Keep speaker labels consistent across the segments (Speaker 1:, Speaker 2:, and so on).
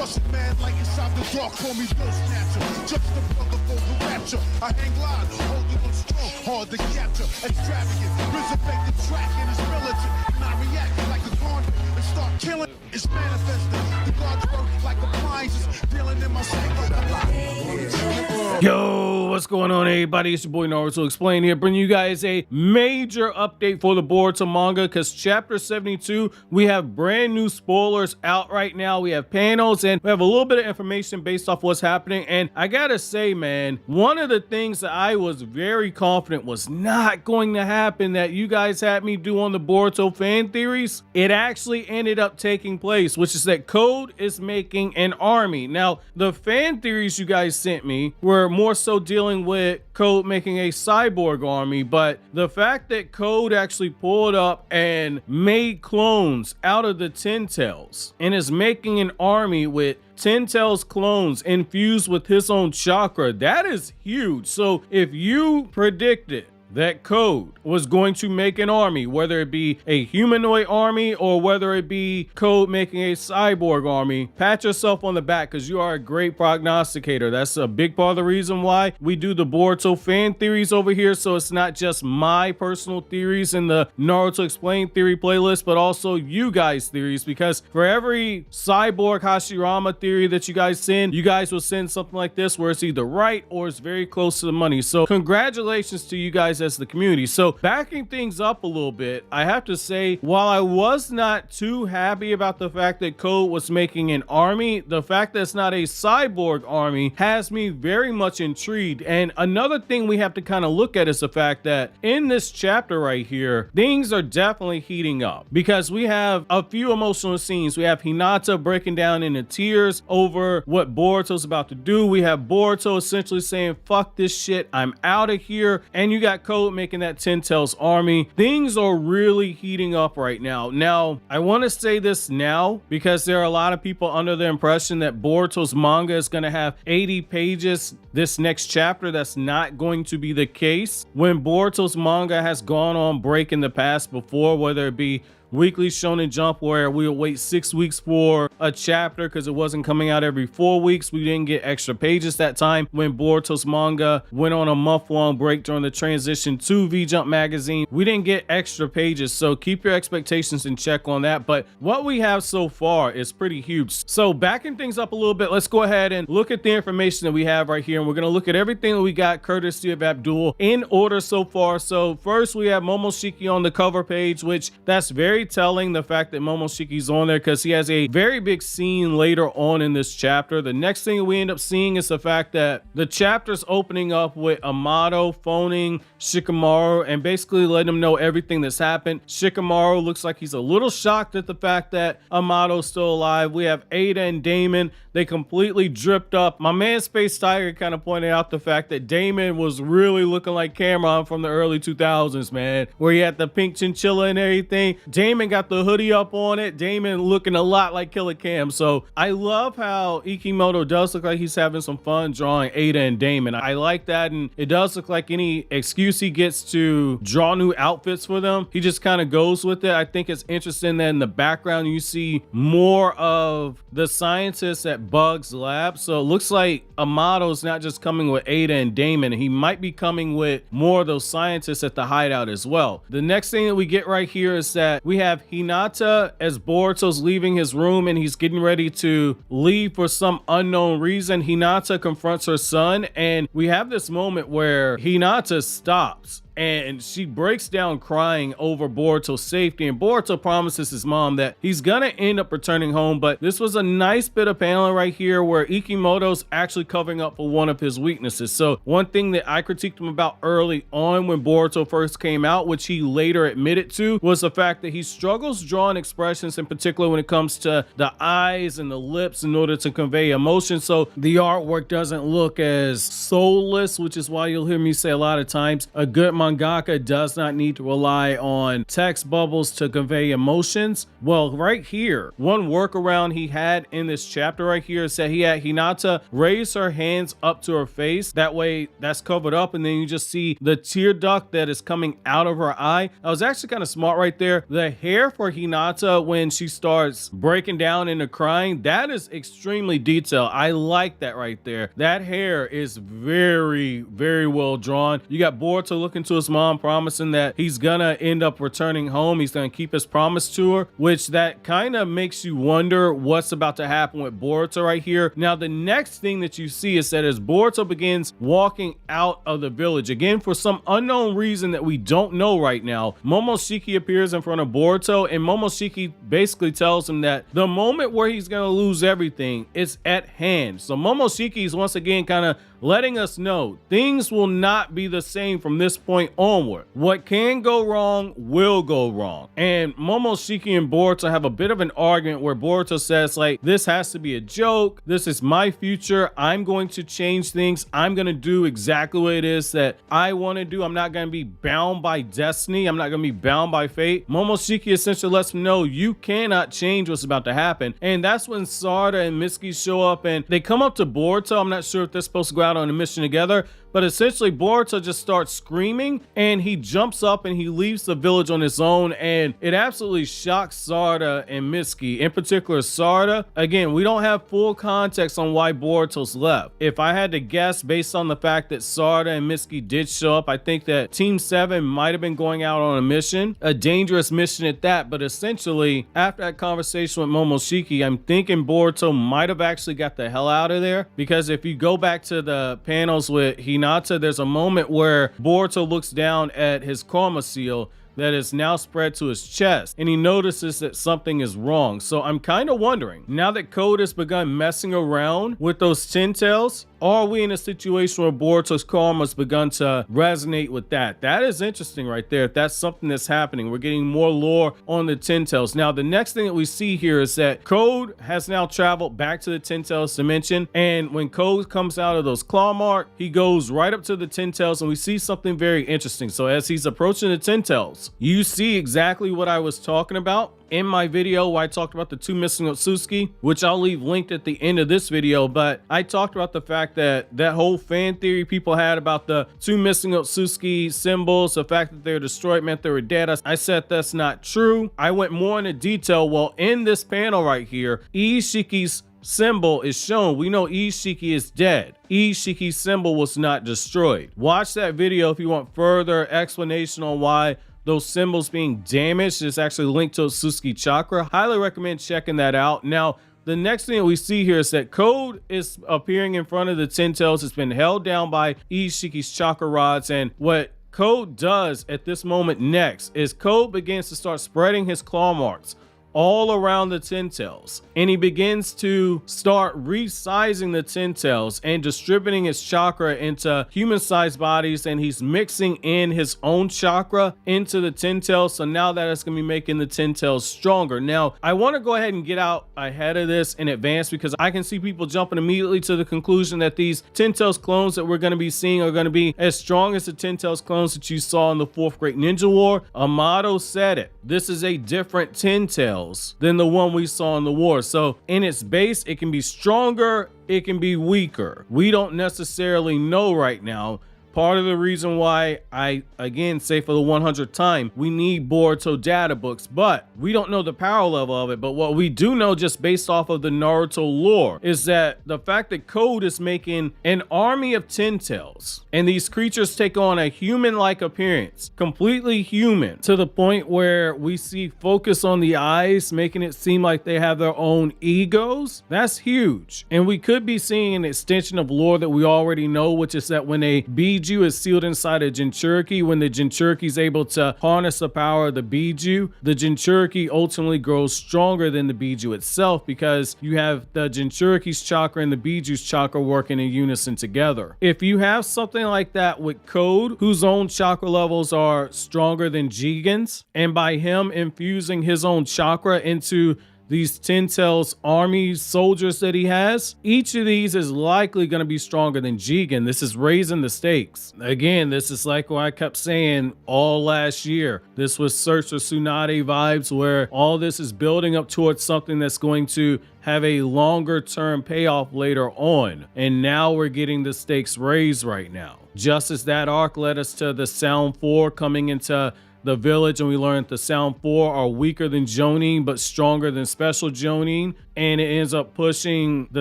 Speaker 1: Russian man like inside the dark, call me Bill Snatcher. Just the brother for the rapture. I hang glide, holding on strong, hard to capture. Extravagant, resurrect the track and it's militant. And I react like a garden and start killing. It's manifesting. The God's work like appliances, dealing in my sleep like a lot.
Speaker 2: Yo, what's going on, everybody? It's your boy Naruto Explain here, bringing you guys a major update for the Boruto manga, because chapter 72, we have brand new spoilers out right now. We have panels and we have a little bit of information based off what's happening. And I gotta say, man, one of the things that I was very confident was not going to happen that you guys had me do on the Boruto fan theories, it actually ended up taking place, which is that Code is making an army. Now, the fan theories you guys sent me were more so dealing with Code making a cyborg army, but the fact that Code actually pulled up and made clones out of the Ten Tails and is making an army with Ten Tails clones infused with his own chakra, that is huge. So if you predicted that Code was going to make an army, whether it be a humanoid army or whether it be Code making a cyborg army, pat yourself on the back, because you are a great prognosticator. That's a big part of the reason why we do the Boruto fan theories over here, so it's not just my personal theories in the Naruto Explain theory playlist, but also you guys' theories, because for every cyborg Hashirama theory that you guys send, you guys will send something like this where it's either right or it's very close to the money. So congratulations to you guys as the community. So backing things up a little bit, I have to say, while I was not too happy about the fact that Code was making an army, the fact that it's not a cyborg army has me very much intrigued. And another thing we have to kind of look at is the fact that in this chapter right here, things are definitely heating up, because we have a few emotional scenes. We have Hinata breaking down into tears over what Boruto's about to do. We have Boruto essentially saying, fuck this shit, I'm out of here. And you got Code making that Ten Tails army. Things are really heating up right now. Now, I want to say this now because there are a lot of people under the impression that Boruto's manga is going to have 80 pages this next chapter. That's not going to be the case. When Boruto's manga has gone on break in the past before, whether it be Weekly Shonen Jump, where we would wait 6 weeks for a chapter because it wasn't coming out every 4 weeks. We didn't get extra pages that time. When Boruto's manga went on a month-long break during the transition to V-Jump magazine, we didn't get extra pages. So keep your expectations in check on that. But what we have so far is pretty huge. So backing things up a little bit, let's go ahead and look at the information that we have right here. And we're going to look at everything that we got courtesy of Abdul in order so far. So first we have Momoshiki on the cover page, which that's very telling, the fact that Momoshiki's on there, because he has a very big scene later on in this chapter. The next thing we end up seeing is the fact that the chapter's opening up with Amato phoning Shikamaru and basically letting him know everything that's happened. Shikamaru looks like he's a little shocked at the fact that Amato's still alive. We have Ada and Damon. They completely dripped up. My man Space Tiger kind of pointed out the fact that Damon was really looking like Cameron from the early 2000s, man, where he had the pink chinchilla and everything. Damon got the hoodie up on it. Damon looking a lot like Killer Cam. So I love how Ikimoto does look like he's having some fun drawing Ada and Damon. I like that, and it does look like any excuse he gets to draw new outfits for them, he just kind of goes with it. I think it's interesting that in the background you see more of the scientists at Bug's lab. So it looks like Amato's not just coming with Ada and Damon, he might be coming with more of those scientists at the hideout as well. The next thing that we get right here is that we have Hinata as Boruto's leaving his room and he's getting ready to leave for some unknown reason. Hinata confronts her son, and we have this moment where Hinata stops and she breaks down crying over Boruto's safety, and Boruto promises his mom that he's gonna end up returning home. But this was a nice bit of paneling right here where Ikimoto's actually covering up for one of his weaknesses. So one thing that I critiqued him about early on when Boruto first came out, which he later admitted to, was the fact that he struggles drawing expressions, in particular when it comes to the eyes and the lips in order to convey emotion. So the artwork doesn't look as soulless, which is why you'll hear me say a lot of times a good mangaka does not need to rely on text bubbles to convey emotions. Well, right here, one workaround he had in this chapter right here is that he had Hinata raise her hands up to her face. That way that's covered up, and then you just see the tear duct that is coming out of her eye. That was actually kind of smart right there. The hair for Hinata when she starts breaking down into crying, that is extremely detailed. I like that right there. That hair is very, very well drawn. You got Boruto looking to his mom, promising that he's gonna end up returning home. He's gonna keep his promise to her, which that kind of makes you wonder what's about to happen with Boruto right here. Now, the next thing that you see is that as Boruto begins walking out of the village, again, for some unknown reason that we don't know right now, Momoshiki appears in front of Boruto, and Momoshiki basically tells him that the moment where he's gonna lose everything is at hand. So Momoshiki is once again kind of letting us know things will not be the same from this point onward. What can go wrong will go wrong. And Momoshiki and Boruto have a bit of an argument where Boruto says, like, this has to be a joke. This is my future. I'm going to change things. I'm going to do exactly what it is that I want to do. I'm not going to be bound by destiny. I'm not going to be bound by fate. Momoshiki essentially lets him know you cannot change what's about to happen. And that's when Sarada and Mitsuki show up, and they come up to Boruto. I'm not sure if they're supposed to go out on a mission together, but essentially Boruto just starts screaming, and he jumps up and he leaves the village on his own, and it absolutely shocks Sarada and Mitsuki, in particular Sarada. Again, we don't have full context on why Boruto's left. If I had to guess based on the fact that Sarada and Mitsuki did show up, I think that Team 7 might have been going out on a mission, a dangerous mission at that, but essentially after that conversation with Momoshiki, I'm thinking Boruto might have actually got the hell out of there, because if you go back to the panels with Hinata, there's a moment where Boruto looks down at his karma seal that is now spread to his chest, and he notices that something is wrong. So I'm kind of wondering, now that Code has begun messing around with those 10 tails, are we in a situation where Boruto's karma has begun to resonate with that? That is interesting right there. If that's something that's happening, we're getting more lore on the 10 tails. Now, the next thing that we see here is that Code has now traveled back to the 10 tails dimension, and when Code comes out of those claw mark, he goes right up to the 10 tails, and we see something very interesting. So as he's approaching the 10 tails, you see exactly what I was talking about in my video where I talked about the 2 missing Otsutsuki, which I'll leave linked at the end of this video. But I talked about the fact that that whole fan theory people had about the 2 missing Otsutsuki symbols, the fact that they're destroyed meant they were dead. I said that's not true. I went more into detail. Well, in this panel right here, Ishiki's symbol is shown. We know Ishiki is dead. Ishiki's symbol was not destroyed. Watch that video if you want further explanation on why those symbols being damaged is actually linked to Otsutsuki chakra. Highly recommend checking that out. Now, the next thing that we see here is that Code is appearing in front of the 10 tails. It's been held down by Ishiki's chakra rods, and what Code does at this moment next is Code begins to start spreading his claw marks all around the 10 tails, and he begins to start resizing the 10 tails and distributing his chakra into human-sized bodies, and he's mixing in his own chakra into the 10 tails. So now that is going to be making the 10 tails stronger. Now, I want to go ahead and get out ahead of this in advance, because I can see people jumping immediately to the conclusion that these 10 tails clones that we're going to be seeing are going to be as strong as the 10 tails clones that you saw in the 4th Great Ninja War. Amato said it. This is a different 10 tails than the one we saw in the war. So in its base, it can be stronger, it can be weaker. We don't necessarily know right now. Part of the reason why I, again, say for the 100th time, we need Boruto data books, but we don't know the power level of it. But what we do know, just based off of the Naruto lore, is that the fact that Code is making an army of 10 tails, and these creatures take on a human-like appearance, completely human, to the point where we see focus on the eyes, making it seem like they have their own egos. That's huge. And we could be seeing an extension of lore that we already know, which is that when a Biju is sealed inside a Jinchuriki, when the Jinchuriki is able to harness the power of the Biju, the Jinchuriki ultimately grows stronger than the Biju itself, because you have the Jinchuriki's chakra and the Biju's chakra working in unison together. If you have something like that with Code, whose own chakra levels are stronger than Jigen's, and by him infusing his own chakra into these Ten Tails army soldiers that he has, each of these is likely going to be stronger than Jigen. This is raising the stakes. Again, this is like what I kept saying all last year. This was Search for Tsunade vibes, where all this is building up towards something that's going to have a longer term payoff later on. And now we're getting the stakes raised right now. Just as that arc led us to the Sound 4 coming into the village, and we learned the Sound 4 are weaker than Jonin but stronger than Special Jonin, and it ends up pushing the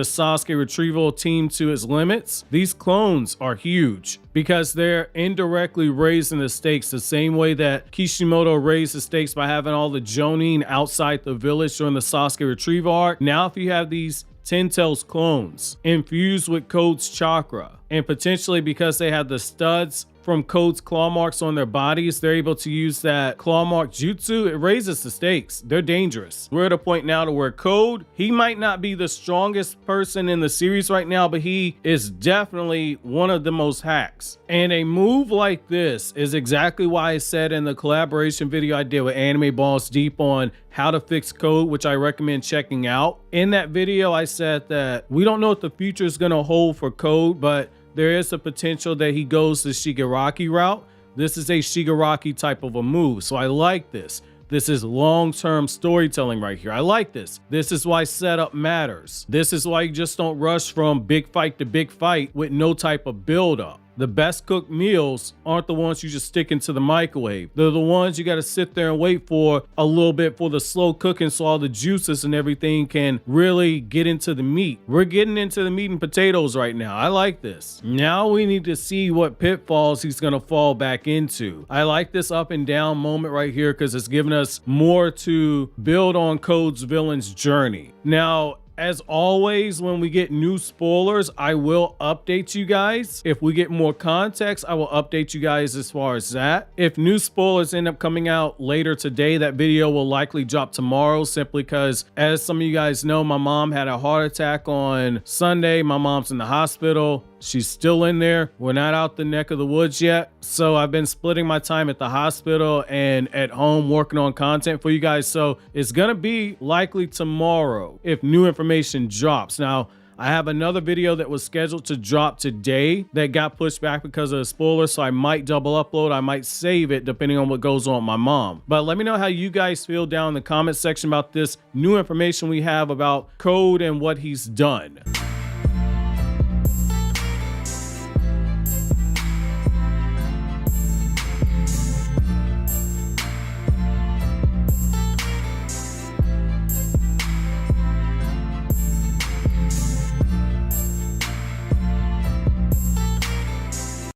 Speaker 2: Sasuke retrieval team to its limits. These clones are huge because they're indirectly raising the stakes the same way that Kishimoto raised the stakes by having all the Jonin outside the village during the Sasuke retrieval arc. Now if you have these Ten Tails clones infused with Code's chakra, and potentially because they have the studs from Code's claw marks on their bodies, they're able to use that claw mark jutsu. It raises the stakes. They're dangerous. We're at a point now to where Code, he might not be the strongest person in the series right now, but he is definitely one of the most hacks. And a move like this is exactly why I said in the collaboration video I did with Anime Balls Deep on how to fix Code, which I recommend checking out. In that video, I said that we don't know what the future is going to hold for Code, but there is a potential that he goes the Shigaraki route. This is a Shigaraki type of a move, so I like this. This is long-term storytelling right here. I like this. This is why setup matters. This is why you just don't rush from big fight to big fight with no type of build-up. The best cooked meals aren't the ones you just stick into the microwave. They're the ones you got to sit there and wait for a little bit for the slow cooking so all the juices and everything can really get into the meat. We're getting into the meat and potatoes right now. I like this. Now we need to see what pitfalls he's going to fall back into. I like this up and down moment right here because it's giving us more to build on Code's villain's journey. Now, as always, when we get new spoilers, I will update you guys. If we get more context, I will update you guys as far as that. If new spoilers end up coming out later today, that video will likely drop tomorrow, simply because, as some of you guys know, my mom had a heart attack on Sunday. My mom's in the hospital. She's still in there. We're not out the neck of the woods yet. So I've been splitting my time at the hospital and at home working on content for you guys. So it's going to be likely tomorrow if new information drops. Now, I have another video that was scheduled to drop today that got pushed back because of the spoilers, so I might double upload. I might save it depending on what goes on with my mom. But let me know how you guys feel down in the comment section about this new information we have about Code and what he's done.